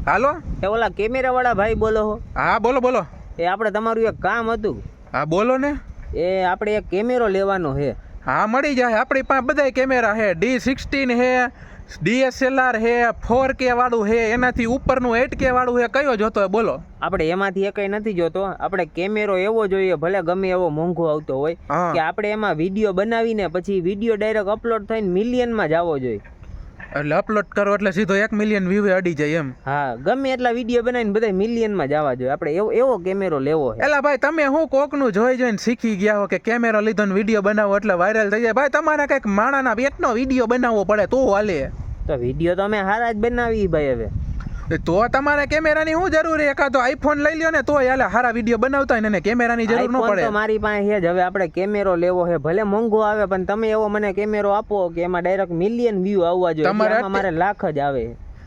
હાલો એ ઓલા camera વાળા ભાઈ બોલો હો? હા બોલો બોલો. એ આપણે તમારું એક કામ હતું. હા બોલો ને. એ આપણે એક કેમેરો લેવાનો છે. હા મળી જાય, આપણી પાસે બધા કેમેરા છે. D16 છે, DSLR છે, 4K વાળું છે, એનાથી ઉપરનું 8K વાળું છે. કયો જોતો હોય બોલો? આપણે એમાંથી એકય નથી જોતો. આપણે કેમેરો એવો જોઈએ, ભલે ગમે એવો મોંઘો આવતો હોય, હા કે આપણે એમાં વિડીયો બનાવીને પછી વિડીયો ડાયરેક્ટ અપલોડ થઈને મિલિયનમાં જ આવવો જોઈએ. એટલે અપલોડ કરો એટલે સીધો 1 મિલિયન વ્યૂ અડી જાય એમ? હા, ગમે એટલા વિડીયો બનાવીને બધા મિલિયનમાં જ આવવા જોઈએ. આપણે એવો કેમેરો લેવો છે. એલા ભાઈ તમે હું કોકનું જોઈને શીખી ગયા હો કે કેમેરો લીધો ને વિડીયો બનાવો એટલે વાયરલ થઈ જાય? ભાઈ તમારે કંઈક માણાના પેટનો વિડીયો બનાવવો પડે તો હાલે. તો વિડીયો તો અમે સારા જ બનાવી ભાઈ. હવે તો તમારે કેમેરાની શું જરૂર છે? એકાદો આઈફોન લઈ લ્યો ને તો હાલે. સારા વિડીયો બનાવતા હોય ને કેમેરાની જરૂર ન પડે. તો મારી પાસે છે જ. હવે આપણે કેમેરો લેવો છે, ભલે મોંઘો આવે પણ તમે એવો મને કેમેરો આપો કે એમાં ડાયરેક્ટ મિલિયન વ્યૂ આવવા જોઈએ. મારે લાખ જ આવે.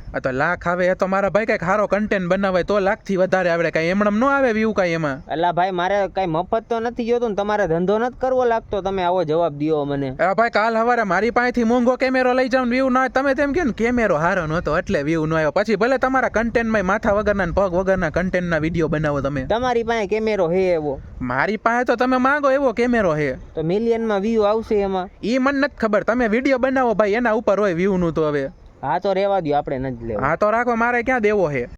તો લાખ આવે એ તો મારા ભાઈ કઈક સારો કન્ટેન્ટ બનાવે તો લાખ થી વધારે આવે. કઈ એમણમ ન આવે વ્યૂ કઈ એમાં? એટલે ભાઈ મારે કઈ મફત તો નથી જોતું ને. તમારે ધંધો નથી કરવો લાગતો. તમે આવો જવાબ દો મને. ભાઈ કાલ સવારે મારી પાસેથી મોંઘો કેમેરો લઈ જાવ વ્યૂ ના આવે. તમે તેમ કે કેમેરો સારો નહોતો એટલે વ્યૂ ન આવ્યો. પછી ભલે તમારા કન્ટેન્ટમાં માથા વગરના પગ વગરના કન્ટેન્ટના વિડીયો બનાવો તમે. તમારી પાસે કેમેરો હે એવો? મારી પાસે તો તમે માંગો એવો કેમેરો છે. તો મિલિયનમાં વ્યૂ આવશે એમાં? એ મને નથી ખબર. તમે વિડીયો બનાવો ભાઈ, એના ઉપર હોય વ્યૂ નું. તો હવે હા તો રેવા દો, આપણે નથી લેવું. હા તો રાખો, મારે ક્યાં દેવો છે.